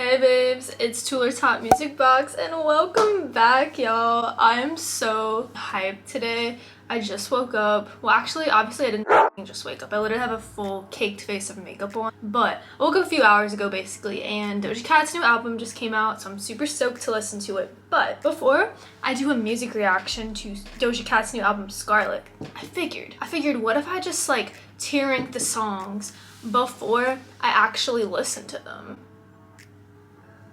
Hey babes, it's Tuler's Hot Music Box and welcome back, y'all. I'm so hyped today. I just woke up. Well, actually, obviously I didn't just wake up. I literally have a full caked face of makeup on. But I woke up a few hours ago basically, and Doja Cat's new album just came out, so I'm super stoked to listen to it. But before I do a music reaction to Doja Cat's new album, Scarlet, I figured what if I just like tier rank the songs before I actually listen to them?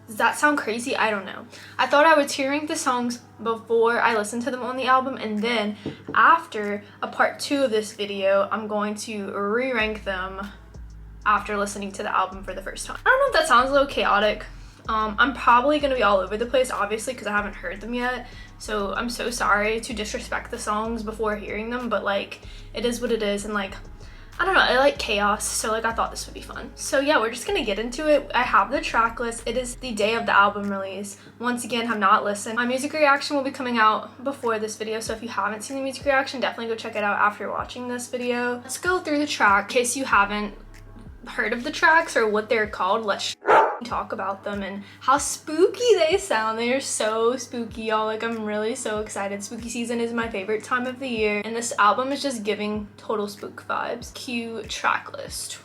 Does that sound crazy? I don't know. I thought I would tier rank the songs before I listen to them on the album, and then after a part 2 of this video, I'm going to re-rank them after listening to the album for the first time. I don't know if that sounds a little chaotic. I'm probably gonna be all over the place, obviously, because I haven't heard them yet. So I'm so sorry to disrespect the songs before hearing them, but like, it is what it is, and like, I don't know, I like chaos, so like I thought this would be fun. So yeah, we're just gonna get into it. I have the track list. It is the day of the album release. Once again, have not listened. My music reaction will be coming out before this video, so if you haven't seen the music reaction, definitely go check it out after watching this video. Let's go through the track. In case you haven't heard of the tracks or what they're called, let's talk about them and how spooky they sound. They are so spooky, y'all. Like, I'm really so excited. Spooky season is my favorite time of the year, and this album is just giving total spook vibes. Cue track list.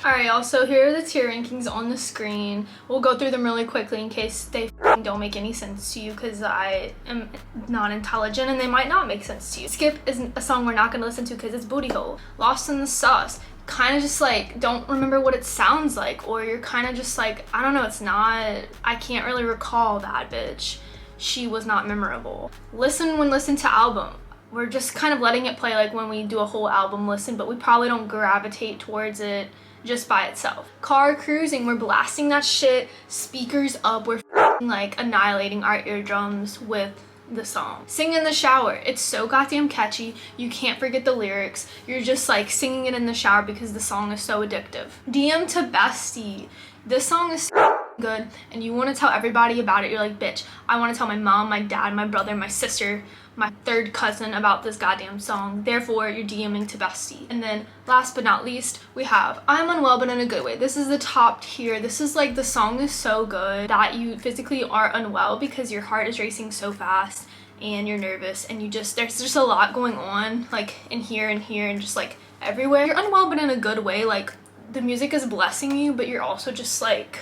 Alright, y'all, so here are the tier rankings on the screen. We'll go through them really quickly in case they don't make any sense to you, because I am not intelligent and they might not make sense to you. Skip is a song we're not going to listen to because it's booty hole. Lost in the Sauce, kind of just like don't remember what it sounds like, or you're kind of just like, I don't know, it's not, I can't really recall that bitch. She was not memorable. Listen when listen to album. We're just kind of letting it play like when we do a whole album listen, but we probably don't gravitate towards it just by itself. Car cruising, we're blasting that shit, speakers up, we're like annihilating our eardrums with the song. Sing in the shower, it's so goddamn catchy, you can't forget the lyrics, you're just like singing it in the shower because the song is so addictive. DM to Bestie, this song is so good and you want to tell everybody about it. You're like, bitch, I want to tell my mom, my dad, my brother, my sister, my third cousin about this goddamn song, therefore you're DMing to Bestie. And then last but not least, we have I'm Unwell But in a Good Way. This is the top tier. This is like, the song is so good that you physically are unwell because your heart is racing so fast and you're nervous and you just, there's just a lot going on like in here and just like everywhere. You're unwell but in a good way, like the music is blessing you, but you're also just like,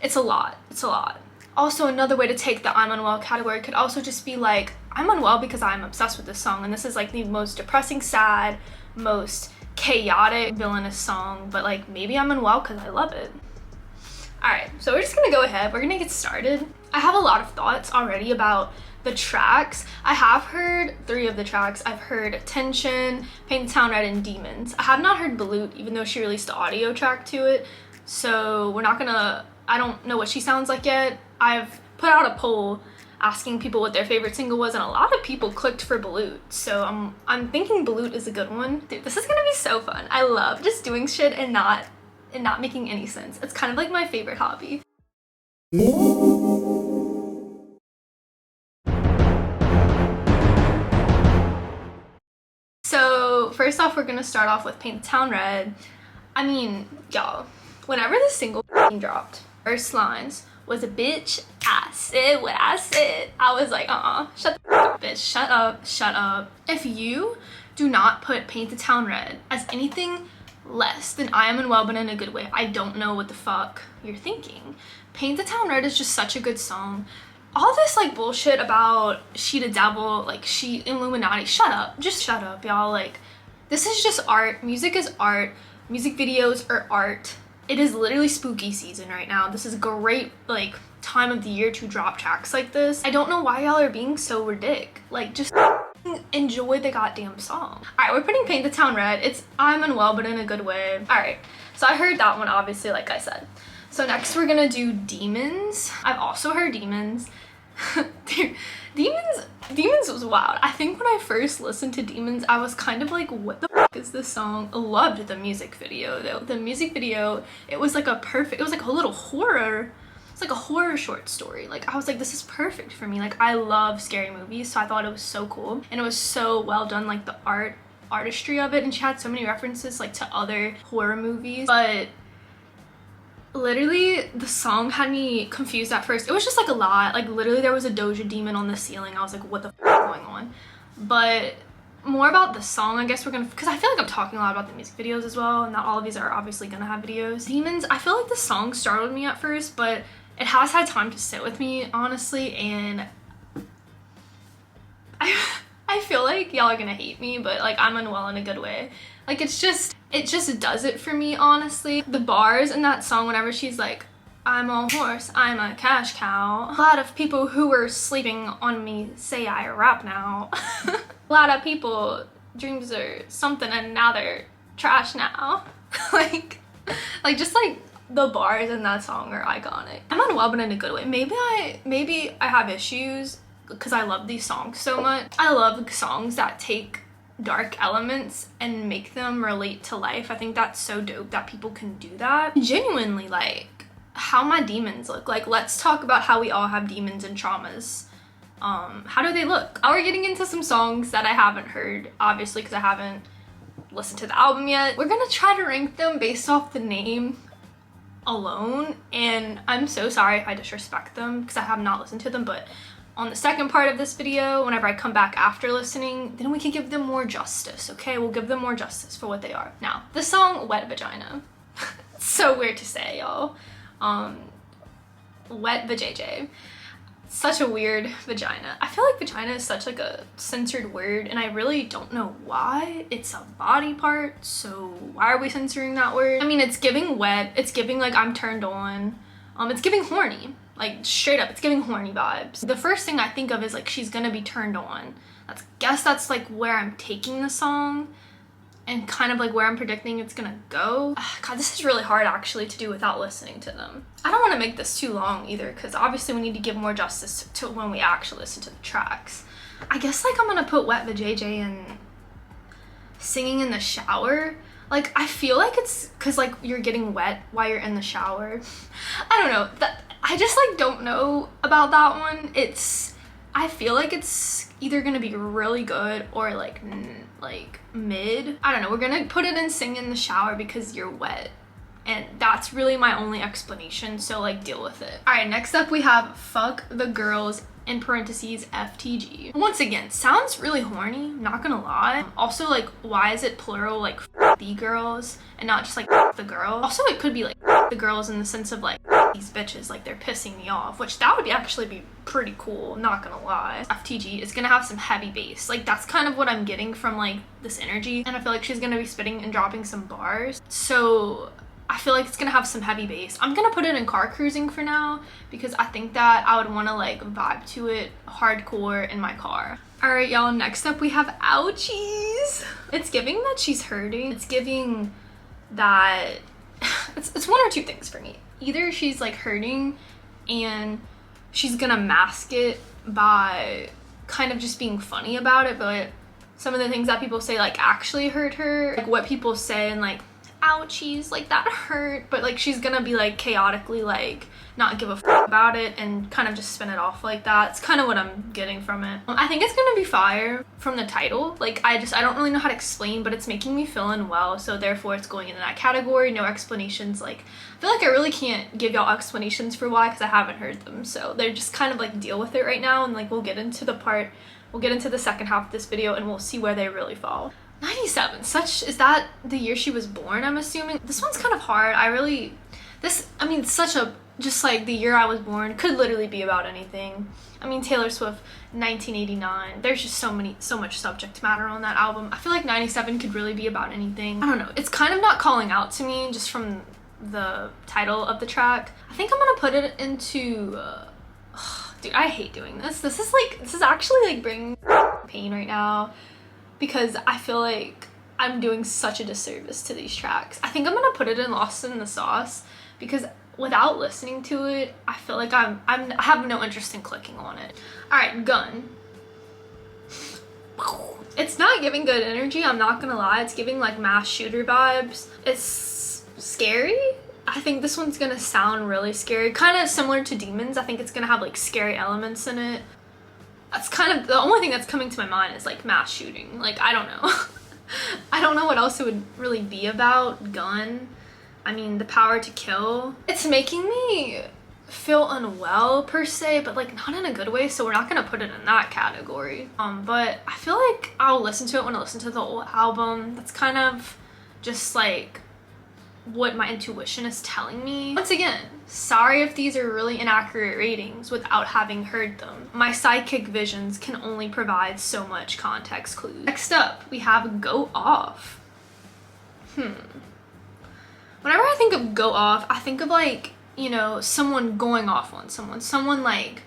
it's a lot. Also, another way to take the I'm unwell category could also just be like, I'm unwell because I'm obsessed with this song, and this is like the most depressing, sad, most chaotic, villainous song, but like maybe I'm unwell because I love it. Alright, so we're just gonna go ahead, we're gonna get started. I have a lot of thoughts already about the tracks. I have heard 3 of the tracks. I've heard Tension, Paint the Town Red, and Demons. I have not heard Balut, even though she released the audio track to it, so we're not gonna, I don't know what she sounds like yet. I've put out a poll asking people what their favorite single was, and a lot of people clicked for Balut, so I'm thinking Balut is a good one. Dude, this is gonna be so fun. I love just doing shit and not making any sense. It's kind of like my favorite hobby. So first off, we're gonna start off with Paint the Town Red. I mean, y'all, whenever this single dropped, first lines was a bitch, I said what I said. I was like, shut the up, bitch, shut up. If you do not put Paint the Town Red as anything less than I Am Unwell But in a Good Way, I don't know what the fuck you're thinking. Paint the Town Red is just such a good song. All this like bullshit about she the devil, like she Illuminati, shut up, just shut up, y'all. Like, this is just art. Music is art. Music videos are art. It is literally spooky season right now. This is a great like time of the year to drop tracks like this. I don't know why y'all are being so ridiculous. Like, just enjoy the goddamn song. Alright, we're putting Paint the Town Red. It's I'm Unwell But in a Good Way. Alright, so I heard that one, obviously, like I said. So next we're gonna do Demons. I've also heard Demons. Dude, Demons was wild. I think when I first listened to Demons, I was kind of like, what the fuck is this song? I loved the music video though. The music video, it was like it was like a little horror. It's like a horror short story. Like, I was like, this is perfect for me. Like, I love scary movies, so I thought it was so cool. And it was so well done, like the artistry of it. And she had so many references like to other horror movies. But literally the song had me confused at first. It was just like a lot. Like literally there was a Doja demon on the ceiling. I was like, what the f is going on? But more about the song, I guess we're gonna, because I feel like I'm talking a lot about the music videos as well, and not all of these are obviously gonna have videos. Demons, I feel like the song startled me at first, but it has had time to sit with me, honestly, and I feel like y'all are gonna hate me, but like I'm unwell in a good way. Like it just does it for me, honestly. The bars in that song, whenever she's like, I'm a horse, I'm a cash cow. A lot of people who were sleeping on me say I rap now. A lot of people, dreams are something and now they're trash now. like just like the bars in that song are iconic. I'm unwell, but in a good way. Maybe I have issues because I love these songs so much. I love songs that take dark elements and make them relate to life. I think that's so dope that people can do that. Genuinely, like how my demons look. Like let's talk about how we all have demons and traumas. How do they look? We're getting into some songs that I haven't heard, obviously, because I haven't listened to the album yet. We're gonna try to rank them based off the name alone, and I'm so sorry if I disrespect them because I have not listened to them, but on the second part of this video, whenever I come back after listening, then we can give them more justice, okay? We'll give them more justice for what they are. Now, the song Wet Vagina. It's so weird to say, y'all. Wet vajayjay. Such a weird vagina. I feel like vagina is such like a censored word, and I really don't know why. It's a body part, so why are we censoring that word? I mean, it's giving wet, it's giving like I'm turned on, it's giving horny. Like straight up, it's giving horny vibes. The first thing I think of is like she's gonna be turned on. Guess that's like where I'm taking the song and kind of like where I'm predicting it's gonna go. God, this is really hard actually to do without listening to them. I don't want to make this too long either because obviously we need to give more justice to when we actually listen to the tracks. I guess like I'm gonna put Wet vajayjay in singing in the shower. Like I feel like it's because like you're getting wet while you're in the shower. I don't know. I just like don't know about that one. I feel like it's either gonna be really good or like mid. I don't know. We're gonna put it in sing in the shower because you're wet, and that's really my only explanation, so like deal with it. All right, next up we have Fuck the Girls in parentheses FTG. Once again, sounds really horny, not gonna lie. Also, like, why is it plural, like the girls and not just like the girl? Also, it could be like the girls in the sense of like these bitches, like they're pissing me off, which that would actually be pretty cool, not gonna lie. FTG is gonna have some heavy bass. Like that's kind of what I'm getting from like this energy, and I feel like she's gonna be spitting and dropping some bars, so I feel like it's gonna have some heavy bass. I'm gonna put it in car cruising for now because I think that I would want to like vibe to it hardcore in my car. All right, y'all, next up we have Ouchies. It's giving that she's hurting. It's giving that it's one or two things for me. Either she's like hurting and she's gonna mask it by kind of just being funny about it, but some of the things that people say like actually hurt her, like what people say and like ouchies, like that hurt, but like she's gonna be like chaotically like not give a f about it and kind of just spin it off like that. It's kind of what I'm getting from it. I think it's gonna be fire from the title. Like I don't really know how to explain, but it's making me feel unwell, so therefore it's going into that category. No explanations. Like I feel like I really can't give y'all explanations for why because I haven't heard them, so they're just kind of like deal with it right now, and like we'll get into the second half of this video and we'll see where they really fall. 97, is that the year she was born, I'm assuming? This one's kind of hard. Such a, just like the year I was born could literally be about anything. I mean, Taylor Swift, 1989. There's just so much subject matter on that album. I feel like 97 could really be about anything. I don't know. It's kind of not calling out to me just from the title of the track. I think I'm gonna put it into, dude, I hate doing this. This is actually like bringing pain right now, because I feel like I'm doing such a disservice to these tracks. I think I'm gonna put it in Lost in the Sauce because without listening to it, I feel like I have no interest in clicking on it. All right, Gun. It's not giving good energy, I'm not gonna lie. It's giving like mass shooter vibes. It's scary. I think this one's gonna sound really scary, kind of similar to Demons. I think it's gonna have like scary elements in it. That's kind of the only thing that's coming to my mind is like mass shooting. Like, I don't know. I don't know what else it would really be about. Gun. I mean, the power to kill. It's making me feel unwell per se, but like not in a good way, so we're not gonna put it in that category. But I feel like I'll listen to it when I listen to the whole album. That's kind of just like what my intuition is telling me. Once again, sorry if these are really inaccurate ratings without having heard them. My sidekick visions can only provide so much context clues. Next up, we have Go Off. Whenever I think of go off, I think of like, you know, someone going off on someone like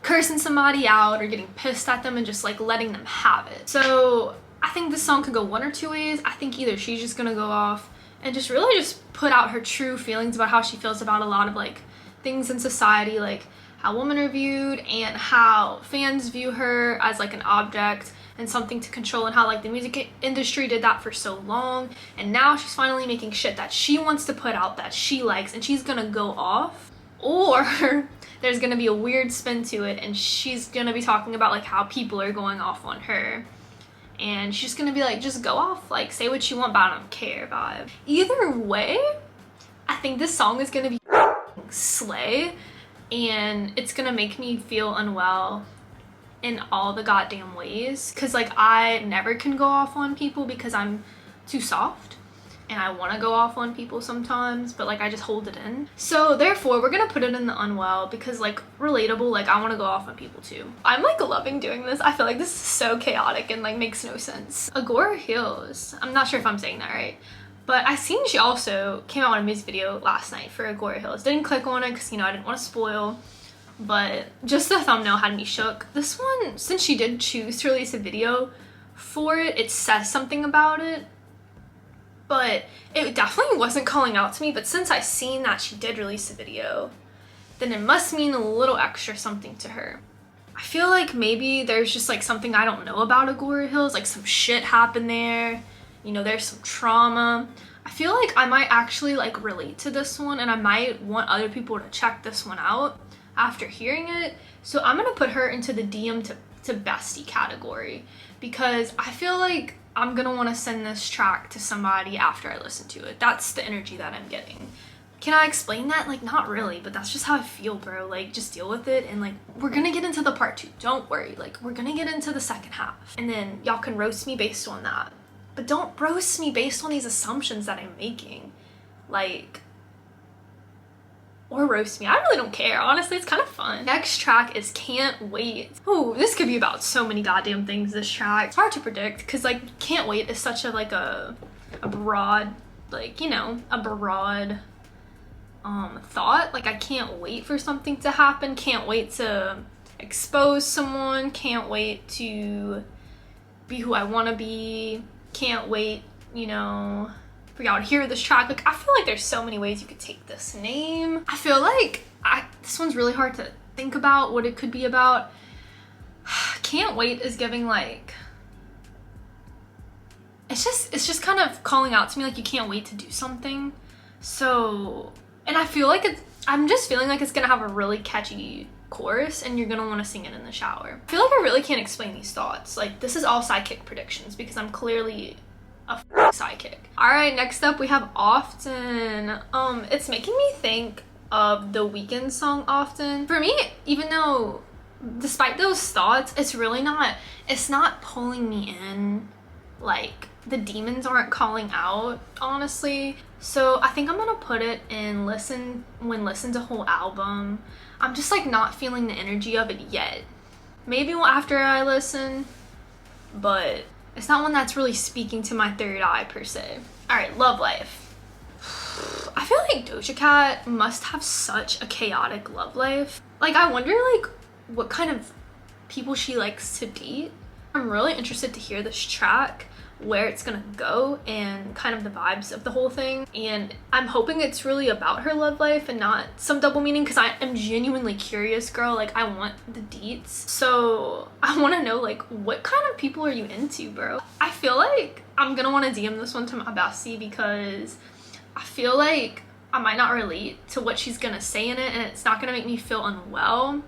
cursing somebody out or getting pissed at them and just like letting them have it. So I think this song could go one or two ways. I think either she's just gonna go off and just really just put out her true feelings about how she feels about a lot of like things in society, like how women are viewed and how fans view her as like an object and something to control, and how like the music industry did that for so long, and now she's finally making shit that she wants to put out that she likes, and she's gonna go off. Or there's gonna be a weird spin to it and she's gonna be talking about like how people are going off on her, and she's gonna be like, just go off, like say what you want but I don't care vibe. Either way, I think this song is gonna be slay, and it's gonna make me feel unwell in all the goddamn ways, because like I never can go off on people because I'm too soft and I want to go off on people sometimes, but like I just hold it in. So therefore we're gonna put it in the unwell, because like relatable, like I want to go off on people too. I'm like loving doing this. I feel like this is so chaotic and like makes no sense. Agora Heels, I'm not sure if I'm saying that right, but I seen she also came out with a music video last night for Agora Heels. Didn't click on it because, you know, I didn't want to spoil, but just the thumbnail had me shook. This one, since she did choose to release a video for it, it says something about it, but it definitely wasn't calling out to me. But since I seen that she did release a video, then it must mean a little extra something to her. I feel like maybe there's just like something I don't know about Agora Hills, like some shit happened there, you know, there's some trauma. I feel like I might actually like relate to this one, and I might want other people to check this one out after hearing it. So I'm gonna put her into the DM to bestie category, because I feel like I'm gonna want to send this track to somebody after I listen to it. That's the energy that I'm getting. Can I explain that? Like, not really, but that's just how I feel, bro. Like, just deal with it, and like we're gonna get into the part 2, don't worry. Like, we're gonna get into the second half, and then y'all can roast me based on that, but don't roast me based on these assumptions that I'm making. Like, or roast me, I really don't care, honestly. It's kind of fun. Next track is Can't Wait. Oh, this could be about so many goddamn things, this track. It's hard to predict, because like Can't Wait is such a like a broad, like, you know, a broad thought. Like, I can't wait for something to happen, can't wait to expose someone, can't wait to be who I want to be, can't wait, you know, for y'all to hear this track. Like, I feel like there's so many ways you could take this name. I feel like this one's really hard to think about what it could be about. Can't Wait is giving like, it's just kind of calling out to me like you can't wait to do something. So, and I feel like I'm just feeling like it's gonna have a really catchy chorus and you're gonna want to sing it in the shower. I feel like I really can't explain these thoughts. Like, this is all sidekick predictions because I'm clearly a sidekick. All right, next up we have Often. It's making me think of the Weeknd song Often. For me, even though despite those thoughts, it's not pulling me in. Like, the demons aren't calling out, honestly. So I think I'm gonna put it in listen to whole album. I'm just like not feeling the energy of it yet. Maybe after I listen, but it's not one that's really speaking to my third eye per se. All right, Love Life. I feel like Doja Cat must have such a chaotic love life. Like, I wonder like what kind of people she likes to date. I'm really interested to hear this track, where it's gonna go, and kind of the vibes of the whole thing. And I'm hoping it's really about her love life and not some double meaning, because I am genuinely curious, girl. Like, I want the deets. So I want to know, like, what kind of people are you into, bro? I feel like I'm gonna want to DM this one to my bestie, because I feel like I might not relate to what she's gonna say in it, and it's not gonna make me feel unwell.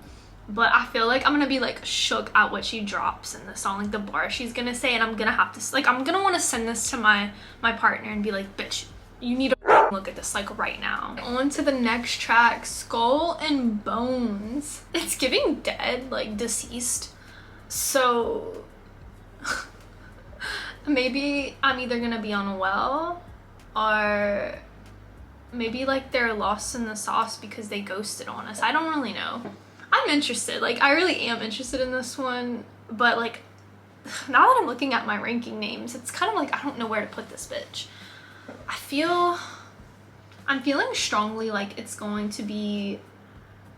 But I feel like I'm gonna be like shook at what she drops in the song, like the bar she's gonna say, and I'm gonna have to, like, I'm gonna want to send this to my partner and be like, bitch, you need to look at this like right now. On to the next track, Skull and Bones. It's giving dead, like deceased. So maybe I'm either gonna be unwell or maybe like they're lost in the sauce because they ghosted on us. I don't really know. I'm interested, like I really am interested in this one, but like now that I'm looking at my ranking names, it's kind of like I don't know where to put this bitch. I'm feeling strongly like it's going to be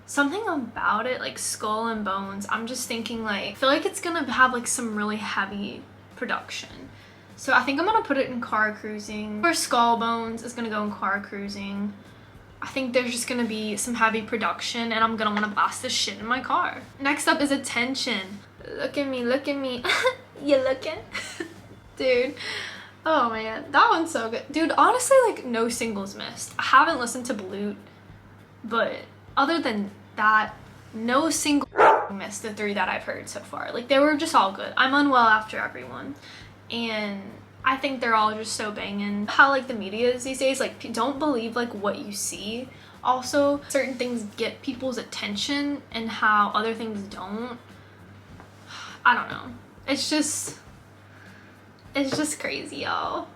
something about it, like Skull and Bones. I'm just thinking like, I feel like it's gonna have like some really heavy production. So I think I'm gonna put it in car cruising. For Skull, Bones is gonna go in car cruising. I think there's just gonna be some heavy production and I'm gonna wanna blast this shit in my car. Next up is Attention. Look at me, look at me. You looking? Dude. Oh man, that one's so good. Dude, honestly, like no singles missed. I haven't listened to Balut, but other than that, no single missed the 3 that I've heard so far. Like they were just all good. I'm unwell after everyone. And I think they're all just so banging. How like the media is these days, like don't believe like what you see. Also, certain things get people's attention and how other things don't. I don't know. It's just crazy, y'all.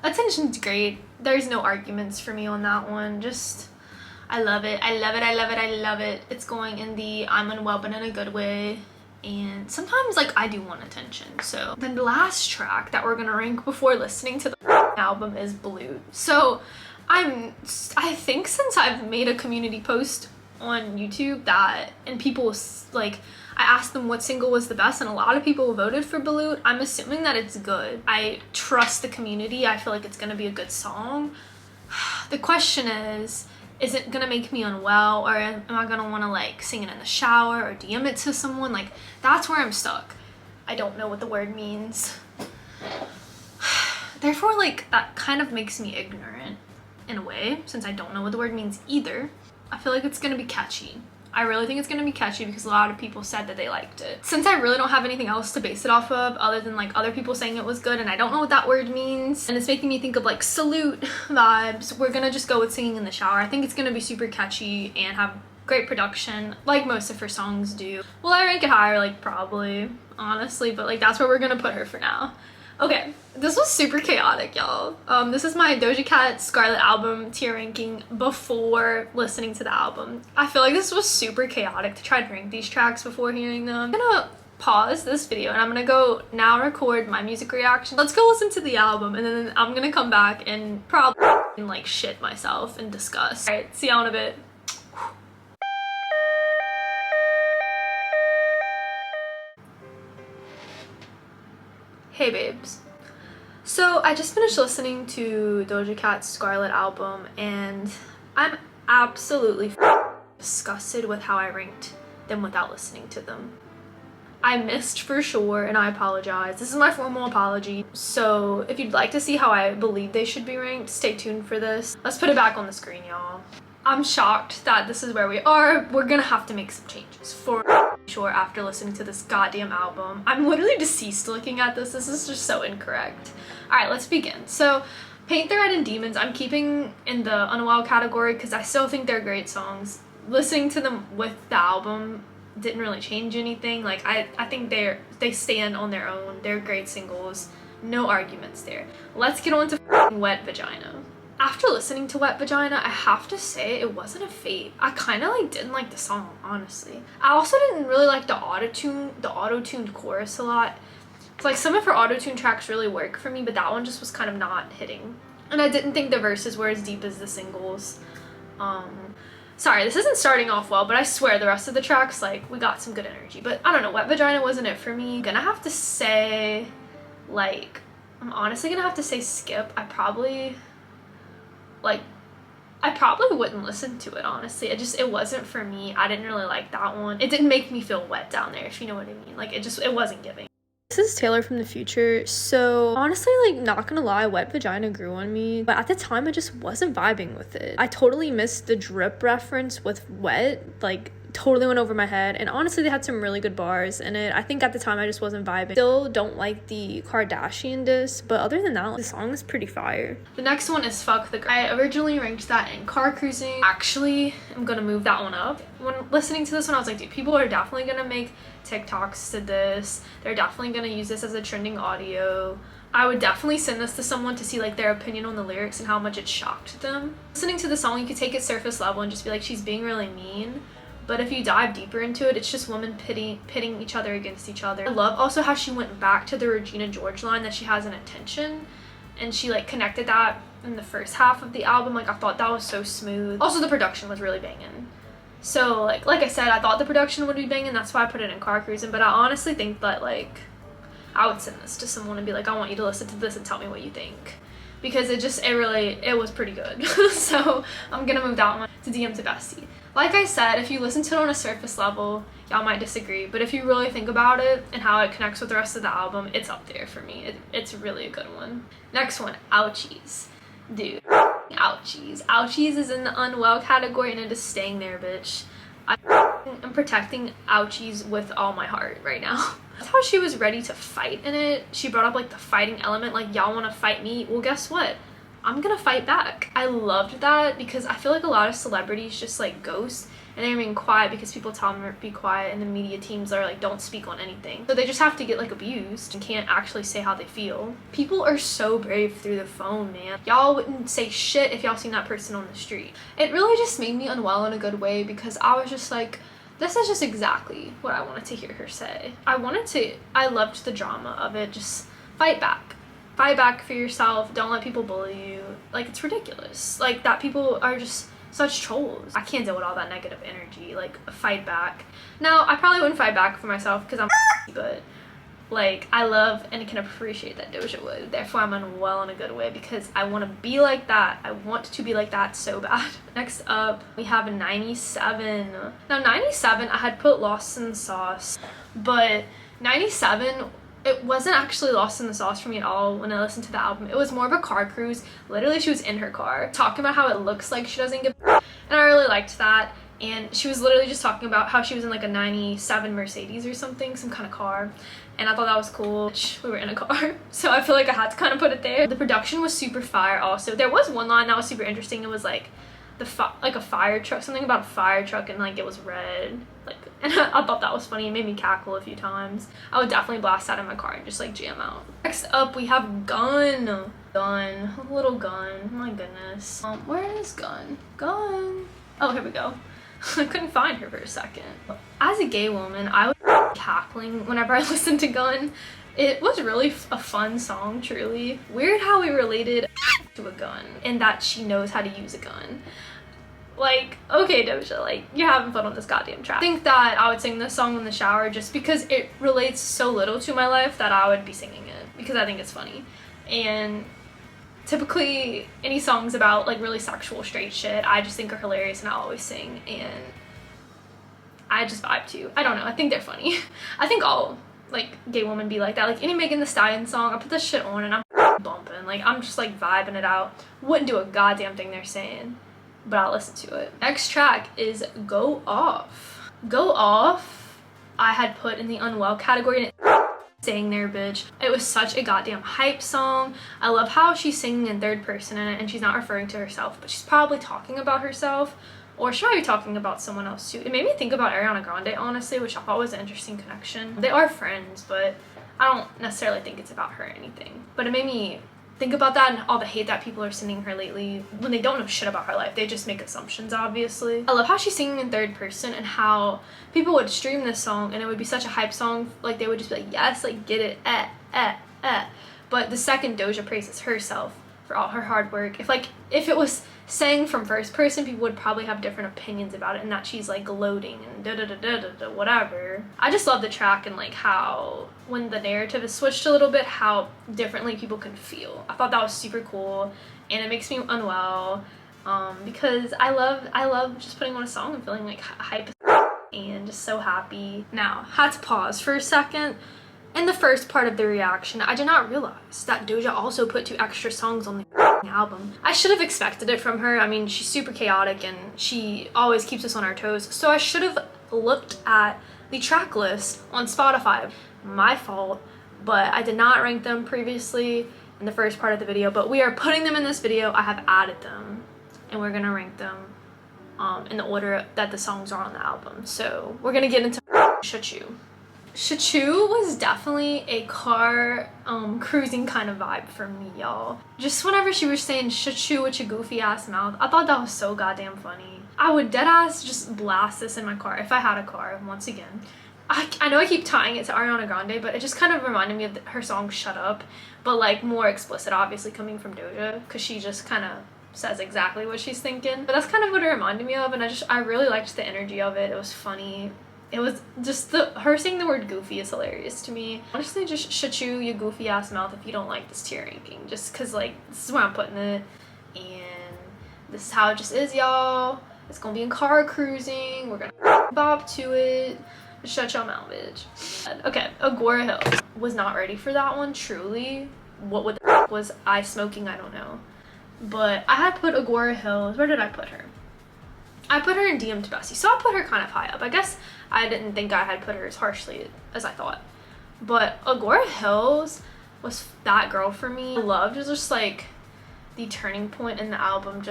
Attention's great. There's no arguments for me on that one. Just I love it. I love it. I love it. I love it. It's going in the I'm unwell but in a good way. And sometimes like I do want attention. So then the last track that we're gonna rank before listening to the album is Balut. So I think since I've made a community post on YouTube that, and people like, I asked them what single was the best and a lot of people voted for Balut. I'm assuming that it's good. I trust the community. I feel like it's gonna be a good song. The question is it gonna make me unwell, or am I gonna wanna like sing it in the shower or DM it to someone? Like that's where I'm stuck. I don't know what the word means. Therefore, like that kind of makes me ignorant in a way, since I don't know what the word means either. I feel like it's gonna be catchy. I really think it's gonna be catchy because a lot of people said that they liked it. Since I really don't have anything else to base it off of other than like other people saying it was good and I don't know what that word means and it's making me think of like salute vibes, we're gonna just go with Singing in the Shower. I think it's gonna be super catchy and have great production like most of her songs do. Will I rank it higher? Like probably, honestly, but like that's where we're gonna put her for now. Okay, this was super chaotic, y'all. This is my Doja Cat Scarlet album tier ranking before listening to the album. I feel like this was super chaotic to try to rank these tracks before hearing them. I'm gonna pause this video and I'm gonna go now record my music reaction. Let's go listen to the album and then I'm gonna come back and probably like shit myself and discuss. Alright, see y'all in a bit. Hey babes. So I just finished listening to Doja Cat's Scarlet album and I'm absolutely disgusted with how I ranked them without listening to them. I missed for sure and I apologize. This is my formal apology. So if you'd like to see how I believe they should be ranked, stay tuned for this. Let's put it back on the screen, y'all. I'm shocked that this is where we are. We're gonna have to make some changes for sure after listening to this goddamn album. I'm literally deceased looking at this. This is just so incorrect. All right, let's begin. So Paint the Red and Demons, I'm keeping in the unwell category because I still think they're great songs. Listening to them with the album didn't really change anything. Like I think they stand on their own. They're great singles. No arguments there. Let's get on to Wet Vagina. After listening to Wet Vagina, I have to say it wasn't a fade. I kind of like didn't like the song, honestly. I also didn't really like the auto-tuned chorus a lot. It's like some of her auto-tune tracks really work for me, but that one just was kind of not hitting. And I didn't think the verses were as deep as the singles. Sorry, this isn't starting off well, but I swear the rest of the tracks, like, we got some good energy. But I don't know, Wet Vagina wasn't it for me. I'm gonna have to say, like, I'm honestly gonna have to say skip. I probably wouldn't listen to it, honestly. It wasn't for me. I didn't really like that one. It didn't make me feel wet down there, if you know what I mean. Like, it wasn't giving. This is Taylor from the future. So honestly, like, not gonna lie, Wet Vagina grew on me, but at the time I just wasn't vibing with it. I totally missed the drip reference with wet. Like, totally went over my head, and honestly they had some really good bars in it. I think at the time I just wasn't vibing. Still don't like the Kardashian diss, but other than that, the song is pretty fire. The next one is Fuck the Girl. I originally ranked that in car cruising. Actually, I'm gonna move that one up. When listening to this one, I was like, dude, people are definitely gonna make TikToks to this. They're definitely gonna use this as a trending audio. I would definitely send this to someone to see like their opinion on the lyrics and how much it shocked them. Listening to the song, you could take it surface level and just be like, she's being really mean. But if you dive deeper into it, it's just women pitting each other against each other. I love also how she went back to the Regina George line that she has in Attention, and she like connected that in the first half of the album. Like I thought that was so smooth. Also the production was really banging. So like I said, I thought the production would be banging, that's why I put it in car cruising. But I honestly think that like I would send this to someone and be like, I want you to listen to this and tell me what you think. Because it was pretty good. So I'm gonna move that one to DM to Bestie. Like I said, if you listen to it on a surface level, y'all might disagree, but if you really think about it and how it connects with the rest of the album, it's up there for me. It's really a good one. Next one, Ouchies. Dude, ouchies. Ouchies is in the unwell category, and it is staying there, bitch. I'm protecting ouchies with all my heart right now. That's how she was ready to fight in it. She brought up like the fighting element, like y'all want to fight me? Well, guess what? I'm gonna fight back. I loved that because I feel like a lot of celebrities just like ghost and they're being quiet because people tell them to be quiet, and the media teams are like, don't speak on anything. So they just have to get like abused and can't actually say how they feel. People are so brave through the phone, man. Y'all wouldn't say shit if y'all seen that person on the street. It really just made me unwell in a good way because I was just like, this is just exactly what I wanted to hear her say. I loved the drama of it. Just fight back. Fight back for yourself. Don't let people bully you. Like, it's ridiculous. Like, that people are just such trolls. I can't deal with all that negative energy. Like, fight back. Now, I probably wouldn't fight back for myself because I'm but like, I love and can appreciate that Doja would. Therefore, I'm unwell in a good way because I want to be like that. I want to be like that so bad. Next up, we have 97. Now, 97, I had put Lost in the Sauce, but 97, it wasn't actually lost in the sauce for me at all when I listened to the album. It was more of a car cruise. Literally, she was in her car talking about how it looks like she doesn't give a, and I really liked that. And she was literally just talking about how she was in like a 97 Mercedes or something, some kind of car. And I thought that was cool. We were in a car, so I feel like I had to kind of put it there. The production was super fire also. There was one line that was super interesting. It was like like a fire truck, something about a fire truck, and like it was red. Like, and I thought that was funny. It made me cackle a few times. I would definitely blast that in my car and just like jam out. Next up, we have Gun. Little Gun. My goodness. Where is Gun? Gun. Oh, here we go. I couldn't find her for a second. As a gay woman, I was cackling whenever I listened to Gun. It was really a fun song, truly. Weird how we related to a gun and that she knows how to use a gun. Like, okay, Doja, like, you're having fun on this goddamn track. I think that I would sing this song in the shower just because it relates so little to my life that I would be singing it because I think it's funny. And typically any songs about like really sexual straight shit I just think are hilarious and I always sing, and I just vibe too. I don't know, I think they're funny. I think all like gay women be like that. Like any Megan Thee Stallion song, I put this shit on and I'm bumping. Like I'm just like vibing it out. Wouldn't do a goddamn thing they're saying, but I'll listen to it. Next track is Go Off. Go Off I had put in the unwell category, and staying there, bitch. It was such a goddamn hype song. I love how she's singing in third person in it and she's not referring to herself, but she's probably talking about herself, or she might be talking about someone else too. It made me think about Ariana Grande, honestly, which I thought was an interesting connection. They are friends, but I don't necessarily think it's about her or anything. But it made me think about that and all the hate that people are sending her lately when they don't know shit about her life. They just make assumptions, obviously. I love how she's singing in third person and how people would stream this song and it would be such a hype song. Like they would just be like, yes, like get it, But the second Doja praises herself for all her hard work, if it was sang from first person, people would probably have different opinions about it and that she's like gloating and whatever. I just love the track and like how when the narrative is switched a little bit, how differently people can feel. I thought that was super cool and it makes me unwell because I love just putting on a song and feeling like hype and just so happy. Now, had to pause for a second. In the first part of the reaction, I did not realize that Doja also put 2 extra songs on the album. I should have expected it from her. I mean, she's super chaotic and she always keeps us on our toes, so I should have looked at the track list on Spotify. My fault, but I did not rank them previously in the first part of the video, but we are putting them in this video. I have added them and we're gonna rank them in the order that the songs are on the album. So we're gonna get into Shutcho. Shutcho was definitely a car cruising kind of vibe for me, y'all. Just whenever she was saying Shutcho with your goofy ass mouth, I thought that was so goddamn funny. I would deadass just blast this in my car if I had a car, once again. I know I keep tying it to Ariana Grande, but it just kind of reminded me of her song Shut Up, but like more explicit, obviously coming from Doja, because she just kind of says exactly what she's thinking. But that's kind of what it reminded me of, and I really liked the energy of it. It was funny. It was just her saying the word goofy is hilarious to me. Honestly, just Shutcho, you goofy ass mouth if you don't like this tier ranking, just because like this is where I'm putting it, and this is how it just is, y'all. It's gonna be in car cruising. We're gonna bob to it. Shut your mouth, bitch. Okay, Agora Hills. Was not ready for that one, truly. What the was I smoking? I don't know. But I had put Agora Hills. Where did I put her? I put her in DM to Bestie, so I put her kind of high up. I guess I didn't think I had put her as harshly as I thought. But Agora Hills was that girl for me. I loved just like the turning point in the album,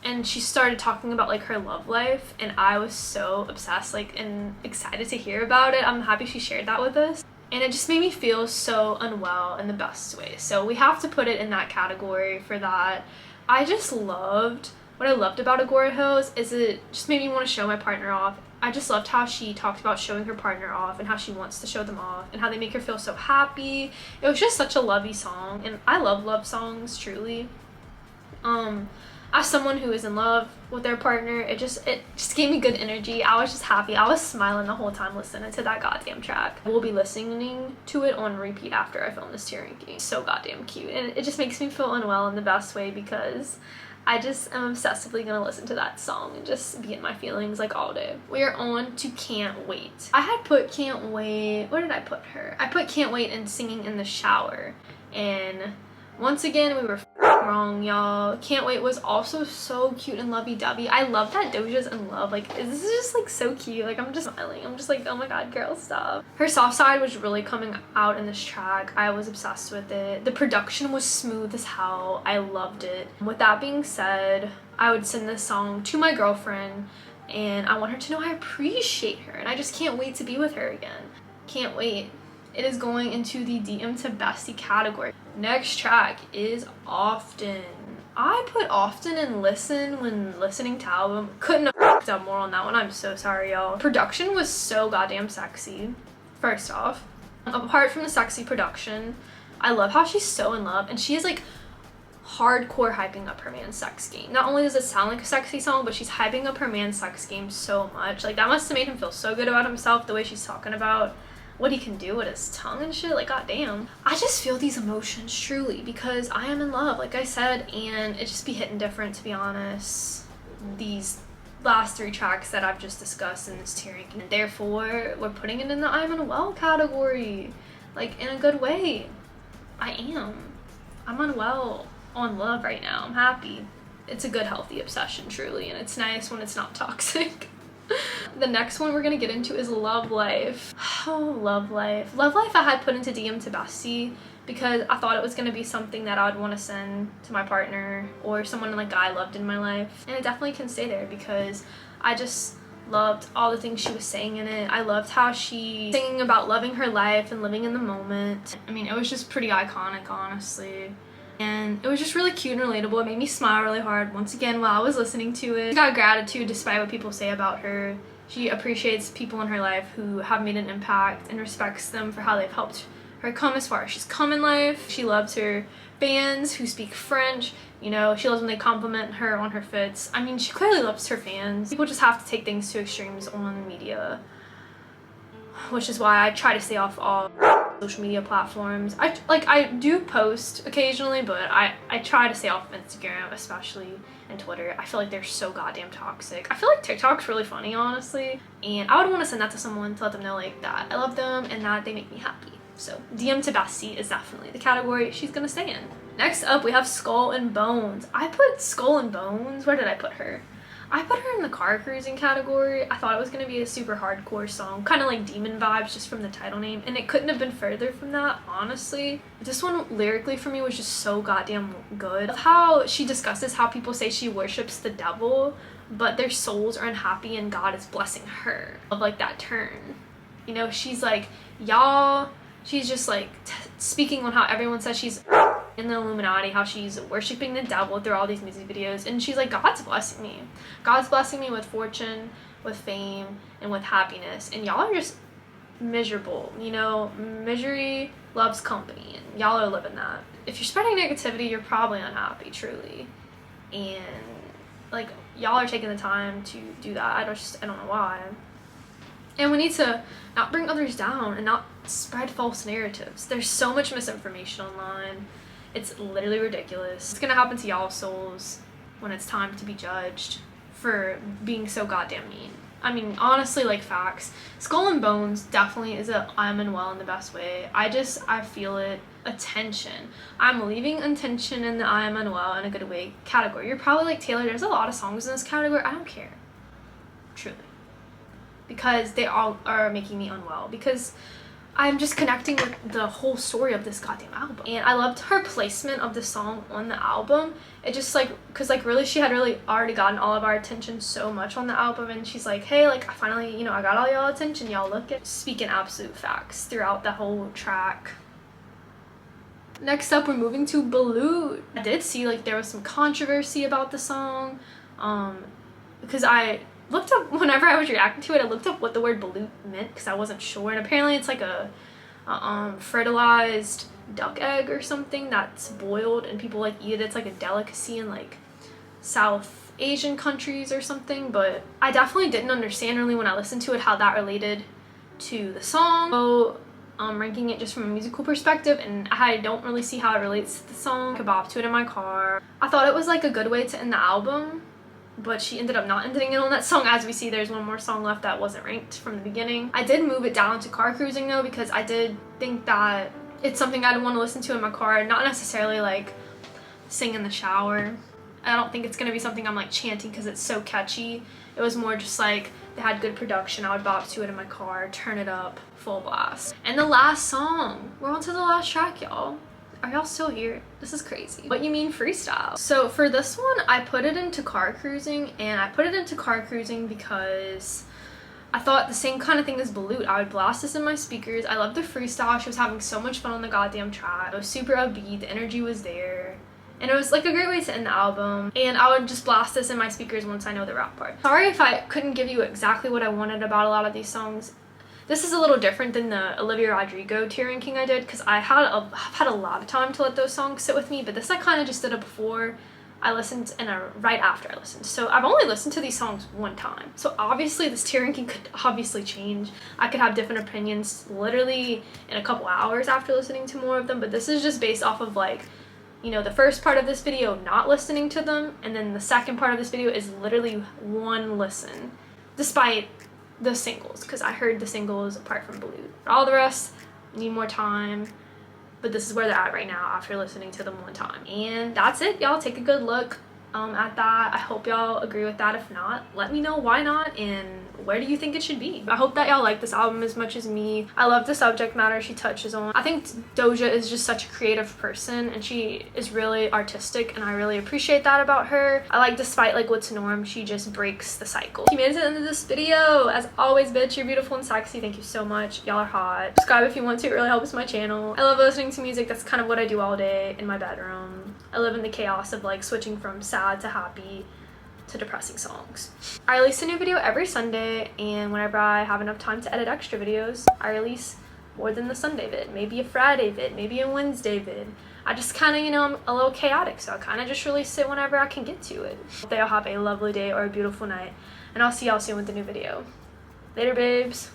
and she started talking about like her love life, and I was so obsessed, like, and excited to hear about it. I'm happy she shared that with us, and it just made me feel so unwell in the best way. So we have to put it in that category for that. What I loved about Agora Hills is it just made me want to show my partner off. I just loved how she talked about showing her partner off and how she wants to show them off and how they make her feel so happy. It was just such a lovey song, and I love love songs, truly. As someone who is in love with their partner, it just gave me good energy. I was just happy. I was smiling the whole time listening to that goddamn track. We'll be listening to it on repeat after I film this tier ranking. So goddamn cute, and it just makes me feel unwell in the best way, because I just am obsessively gonna listen to that song and just be in my feelings like all day. We are on to Can't Wait. I had put Can't Wait, where did I put her? I put Can't Wait and Singing in the Shower, and once again, we were wrong, y'all. Can't Wait was also so cute and lovey-dovey. I love that Doja's in love. Like, this is just like so cute. Like, I'm just smiling. I'm just like, oh my god, girl, stop. Her soft side was really coming out in this track. I was obsessed with it. The production was smooth as hell. I loved it. With that being said, I would send this song to my girlfriend, and I want her to know I appreciate her, and I just can't wait to be with her again. Can't wait. It is going into the DM to Bestie category. Next track is Often. I put Often and Listen when listening to album. Couldn't have f***ed up more on that one. I'm so sorry, y'all. Production was so goddamn sexy, first off. Apart from the sexy production, I love how she's so in love, and she is like hardcore hyping up her man's sex game. Not only does it sound like a sexy song, but she's hyping up her man's sex game so much. Like, that must have made him feel so good about himself, the way she's talking about what he can do with his tongue and shit. Like, goddamn. I just feel these emotions, truly, because I am in love, like I said, and it just be hitting different, to be honest, these last three tracks that I've just discussed in this tier ranking. And therefore, we're putting it in the I'm unwell category, like, in a good way. I'm unwell on love right now. I'm happy. It's a good, healthy obsession, truly, and it's nice when it's not toxic. The next one we're gonna get into is Love Life. Oh, Love Life. Love Life I had put into DM to Bestie because I thought it was gonna be something that I would want to send to my partner or someone like I loved in my life. And it definitely can stay there because I just loved all the things she was saying in it. I loved how she singing about loving her life and living in the moment. I mean, it was just pretty iconic, honestly. And it was just really cute and relatable. It made me smile really hard once again while I was listening to it. She got gratitude despite what people say about her. She appreciates people in her life who have made an impact and respects them for how they've helped her come as far as she's come in life. She loves her fans who speak French. You know, she loves when they compliment her on her fits. I mean, she clearly loves her fans. People just have to take things to extremes on media, which is why I try to stay off all social media platforms. I do post occasionally, but I try to stay off of Instagram, especially, and Twitter. I feel like they're so goddamn toxic. I feel like TikTok's really funny, honestly, and I would want to send that to someone to let them know like that I love them and that they make me happy. So DM to Bestie is definitely the category she's gonna stay in. Next up, we have Skull and Bones. I put Skull and Bones. Where did I put her? I put her in the car cruising category. I thought it was going to be a super hardcore song, kind of like Demon vibes just from the title name, and it couldn't have been further from that, honestly. This one lyrically for me was just so goddamn good. How she discusses how people say she worships the devil, but their souls are unhappy and God is blessing her. Of like that turn. You know, she's like, y'all, she's just like speaking on how everyone says she's in the Illuminati, how she's worshiping the devil through all these music videos, and she's like, God's blessing me. God's blessing me with fortune, with fame, and with happiness, and y'all are just miserable, you know? Misery loves company, and y'all are living that. If you're spreading negativity, you're probably unhappy, truly, and like, y'all are taking the time to do that. I don't know why. And we need to not bring others down and not spread false narratives. There's so much misinformation online. It's literally ridiculous. It's gonna happen to y'all's souls when it's time to be judged for being so goddamn mean. I mean, honestly, like, facts. Skull and Bones definitely is a I'm in well in the best way. I feel it. Attention. I'm leaving attention in the I am unwell in a good way category. You're probably like, Taylor, there's a lot of songs in this category. I don't care. Truly. Because they all are making me unwell. Because I'm just connecting with the whole story of this goddamn album. And I loved her placement of the song on the album. It just like, cause like really she had really already gotten all of our attention so much on the album, and she's like, hey, like I finally, you know, I got all y'all attention, y'all look at. Speaking absolute facts throughout the whole track. Next up, we're moving to Balut. I did see like there was some controversy about the song, because I looked up, whenever I was reacting to it, I looked up what the word balut meant because I wasn't sure, and apparently it's like a fertilized duck egg or something that's boiled and people like eat it. It's like a delicacy in like South Asian countries or something, but I definitely didn't understand really when I listened to it how that related to the song. So ranking it just from a musical perspective, and I don't really see how it relates to the song. I could bop to it in my car. I thought it was like a good way to end the album, but she ended up not ending it on that song. As we see, there's one more song left that wasn't ranked from the beginning. I did move it down to car cruising though, because I did think that it's something I'd want to listen to in my car, not necessarily like sing in the shower. I don't think it's gonna be something I'm like chanting because it's so catchy. It was more just like they had good production. I would bop to it in my car, turn it up, full blast. And the last song, we're on to the last track, y'all. Are y'all still here? This is crazy. WYM Freestyle. So for this one, I put it into car cruising, and I put it into car cruising because I thought the same kind of thing as Balut. I would blast this in my speakers. I loved the freestyle. She was having so much fun on the goddamn track. It was super upbeat. The energy was there. And it was like a great way to end the album. And I would just blast this in my speakers once I know the rap part. Sorry if I couldn't give you exactly what I wanted about a lot of these songs. This is a little different than the Olivia Rodrigo tier ranking I did, because I've had a lot of time to let those songs sit with me, but this I kind of just did it before I listened and right after I listened. So I've only listened to these songs one time. So obviously this tier ranking could obviously change. I could have different opinions literally in a couple hours after listening to more of them, but this is just based off of like, you know, the first part of this video not listening to them, and then the second part of this video is literally one listen, despite the singles, because I heard the singles apart from Balut. All the rest need more time, but this is where they're at right now after listening to them one time. And that's it, y'all. Take a good look at that. I hope y'all agree with that. If not, let me know why not, and where do you think it should be. I hope that y'all like this album as much as me. I love the subject matter she touches on. I think Doja is just such a creative person, and she is really artistic, and I really appreciate that about her. I like, despite like what's norm, she just breaks the cycle. If you made it to the end of this video, as always, bitch, you're beautiful and sexy. Thank you so much. Y'all are hot. Subscribe if you want to. It really helps my channel. I love listening to music. That's kind of what I do all day in my bedroom. I live in the chaos of like switching from sad to happy to depressing songs. I release a new video every Sunday, and whenever I have enough time to edit extra videos, I release more than the Sunday vid, maybe a Friday vid, maybe a Wednesday vid. I just kind of, you know, I'm a little chaotic, so I kind of just release it whenever I can get to it. Hope y'all have a lovely day or a beautiful night, and I'll see y'all soon with a new video. Later, babes.